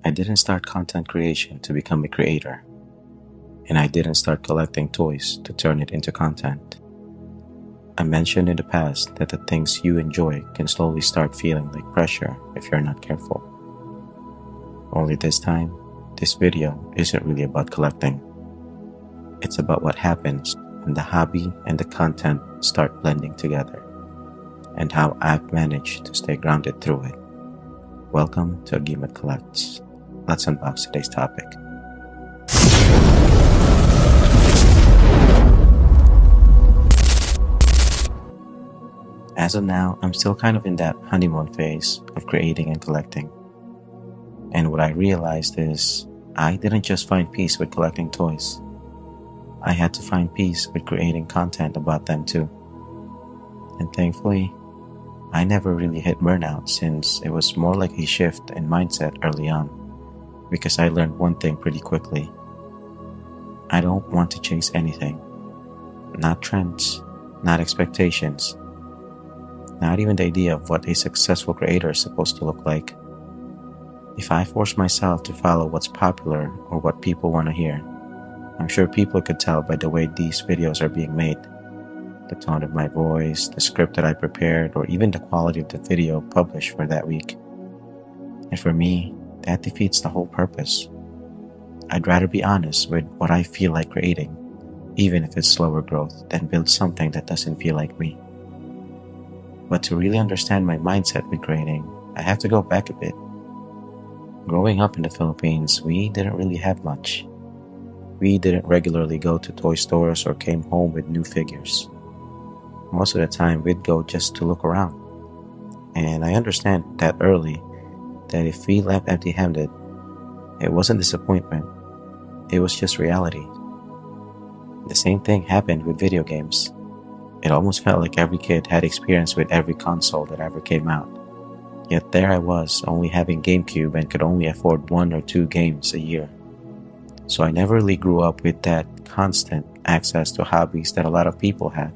I didn't start content creation to become a creator, and I didn't start collecting toys to turn it into content. I mentioned in the past that the things you enjoy can slowly start feeling like pressure if you're not careful. Only this time, this video isn't really about collecting. It's about what happens when the hobby and the content start blending together, and how I've managed to stay grounded through it. Welcome to Agimat Collects. Let's unbox today's topic. As of now, I'm still kind of in that honeymoon phase of creating and collecting. And what I realized is I didn't just find peace with collecting toys. I had to find peace with creating content about them too. And thankfully, I never really hit burnout since it was more like a shift in mindset early on, because I learned one thing pretty quickly. I don't want to chase anything. Not trends, not expectations, not even the idea of what a successful creator is supposed to look like. If I force myself to follow what's popular or what people want to hear, I'm sure people could tell by the way these videos are being made, the tone of my voice, the script that I prepared, or even the quality of the video published for that week. And for me, that defeats the whole purpose. I'd rather be honest with what I feel like creating, even if it's slower growth, than build something that doesn't feel like me. But to really understand my mindset with creating, I have to go back a bit. Growing up in the Philippines, we didn't really have much. We didn't regularly go to toy stores or came home with new figures. Most of the time, we'd go just to look around. And I understand that early, that if we left empty-handed, it wasn't disappointment, it was just reality. The same thing happened with video games. It almost felt like every kid had experience with every console that ever came out. Yet there I was, only having GameCube and could only afford 1 or 2 games a year. So I never really grew up with that constant access to hobbies that a lot of people had.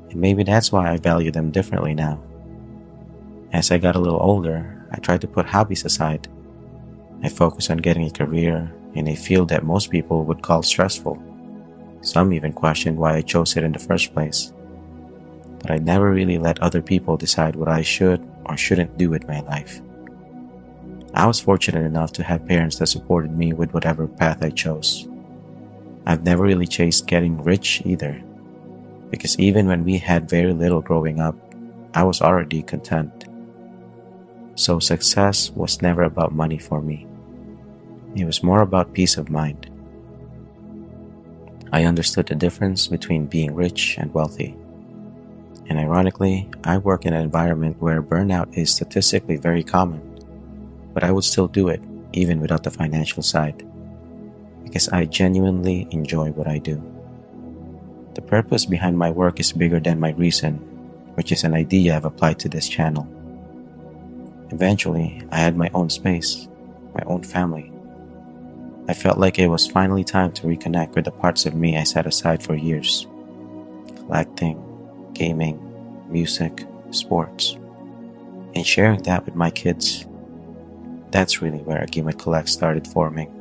And maybe that's why I value them differently now. As I got a little older, I tried to put hobbies aside. I focused on getting a career in a field that most people would call stressful. Some even questioned why I chose it in the first place. But I never really let other people decide what I should or shouldn't do with my life. I was fortunate enough to have parents that supported me with whatever path I chose. I've never really chased getting rich either, because even when we had very little growing up, I was already content. So success was never about money for me. It was more about peace of mind. I understood the difference between being rich and wealthy. And ironically, I work in an environment where burnout is statistically very common. But I would still do it, even without the financial side, because I genuinely enjoy what I do. The purpose behind my work is bigger than my reason, which is an idea I've applied to this channel. Eventually, I had my own space, my own family. I felt like it was finally time to reconnect with the parts of me I set aside for years. Collecting, gaming, music, sports, and sharing that with my kids. That's really where Agimat Collects started forming.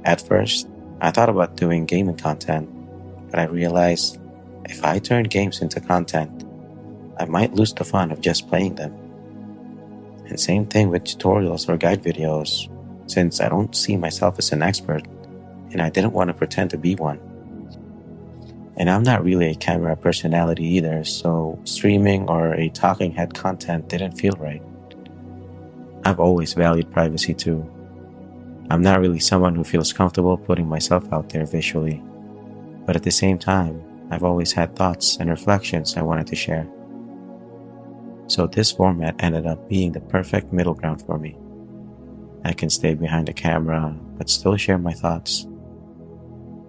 At first, I thought about doing gaming content, but I realized if I turned games into content, I might lose the fun of just playing them. And same thing with tutorials or guide videos, since I don't see myself as an expert, and I didn't want to pretend to be one. And I'm not really a camera personality either, so streaming or a talking head content didn't feel right. I've always valued privacy too. I'm not really someone who feels comfortable putting myself out there visually. But at the same time, I've always had thoughts and reflections I wanted to share. So this format ended up being the perfect middle ground for me. I can stay behind the camera, but still share my thoughts.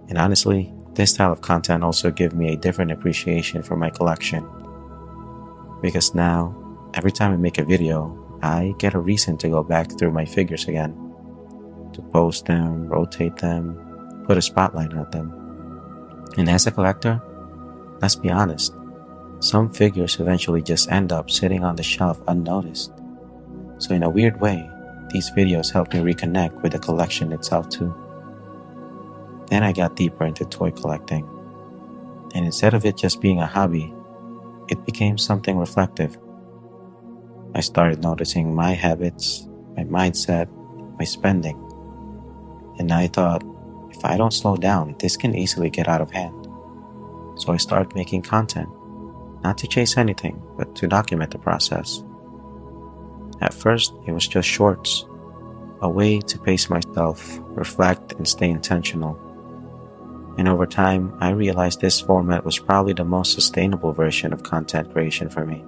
And honestly, this style of content also gives me a different appreciation for my collection. Because now, every time I make a video, I get a reason to go back through my figures again, to post them, rotate them, put a spotlight on them. And as a collector, let's be honest, some figures eventually just end up sitting on the shelf unnoticed. So in a weird way, these videos helped me reconnect with the collection itself too. Then I got deeper into toy collecting, and instead of it just being a hobby, it became something reflective. I started noticing my habits, my mindset, my spending, and I thought, if I don't slow down, this can easily get out of hand. So I started making content, not to chase anything, but to document the process. At first, it was just shorts, a way to pace myself, reflect, and stay intentional. And over time, I realized this format was probably the most sustainable version of content creation for me.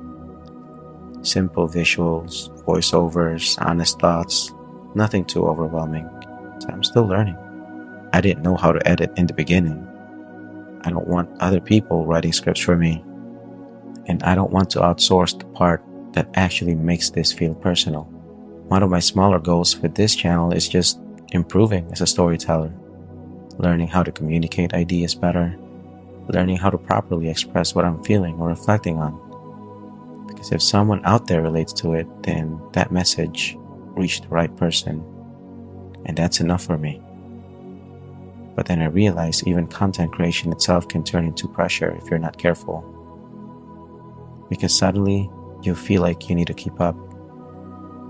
Simple visuals, voiceovers, honest thoughts, nothing too overwhelming. So I'm still learning. I didn't know how to edit in the beginning. I don't want other people writing scripts for me. And I don't want to outsource the part that actually makes this feel personal. One of my smaller goals with this channel is just improving as a storyteller, learning how to communicate ideas better, learning how to properly express what I'm feeling or reflecting on. Because if someone out there relates to it, then that message reached the right person, and that's enough for me. But then I realized even content creation itself can turn into pressure if you're not careful. Because suddenly, you feel like you need to keep up,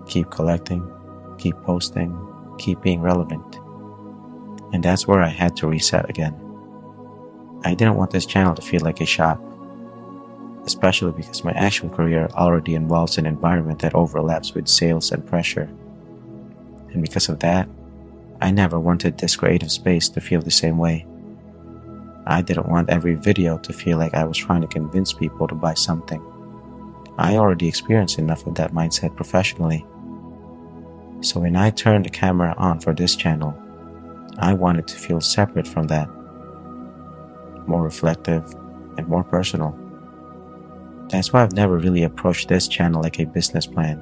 keep collecting, keep posting, keep being relevant. And that's where I had to reset again. I didn't want this channel to feel like a shop, especially because my actual career already involves an environment that overlaps with sales and pressure. And because of that, I never wanted this creative space to feel the same way. I didn't want every video to feel like I was trying to convince people to buy something. I already experienced enough of that mindset professionally. So when I turned the camera on for this channel, I wanted to feel separate from that, more reflective and more personal. That's why I've never really approached this channel like a business plan.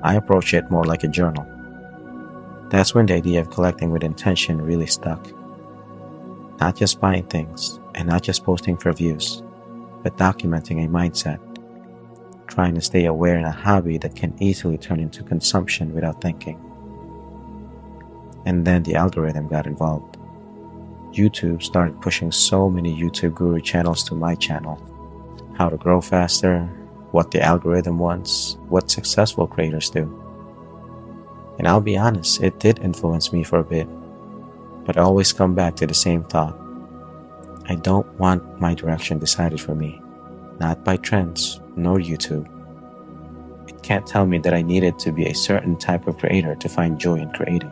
I approach it more like a journal. That's when the idea of collecting with intention really stuck. Not just buying things and not just posting for views, but documenting a mindset, trying to stay aware in a hobby that can easily turn into consumption without thinking. And then the algorithm got involved. YouTube started pushing so many YouTube guru channels to my channel. How to grow faster, what the algorithm wants, what successful creators do. And I'll be honest, it did influence me for a bit, but I always come back to the same thought. I don't want my direction decided for me, not by trends nor YouTube. It can't tell me that I needed to be a certain type of creator to find joy in creating.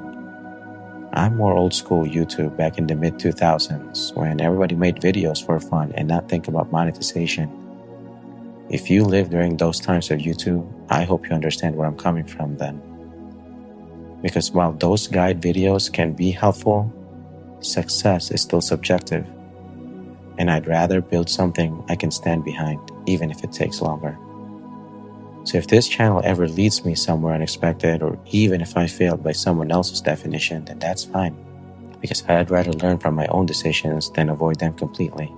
I'm more old school YouTube back in the mid-2000s when everybody made videos for fun and not think about monetization. If you lived during those times of YouTube, I hope you understand where I'm coming from then. Because while those guide videos can be helpful, success is still subjective. And I'd rather build something I can stand behind, even if it takes longer. So if this channel ever leads me somewhere unexpected, or even if I failed by someone else's definition, then that's fine. Because I'd rather learn from my own decisions than avoid them completely.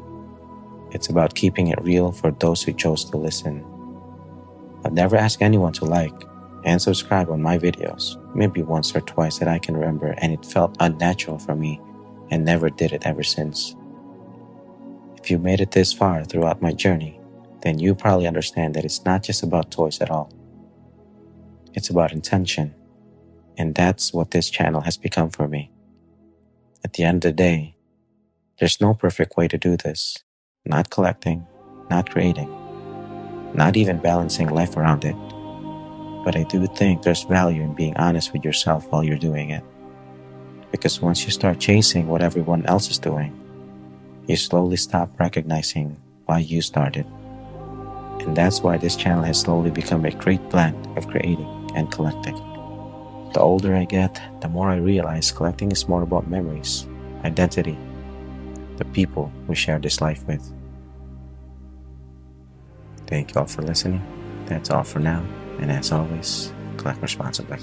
It's about keeping it real for those who chose to listen. I've never asked anyone to like and subscribe on my videos, maybe once or twice that I can remember, and it felt unnatural for me and never did it ever since. If you made it this far throughout my journey, then you probably understand that it's not just about toys at all. It's about intention, and that's what this channel has become for me. At the end of the day, there's no perfect way to do this. Not collecting, not creating, not even balancing life around it. But I do think there's value in being honest with yourself while you're doing it. Because once you start chasing what everyone else is doing, you slowly stop recognizing why you started. And that's why this channel has slowly become a great blend of creating and collecting. The older I get, the more I realize collecting is more about memories, identity, the people we share this life with. Thank you all for listening. That's all for now. And as always, collect responsibly.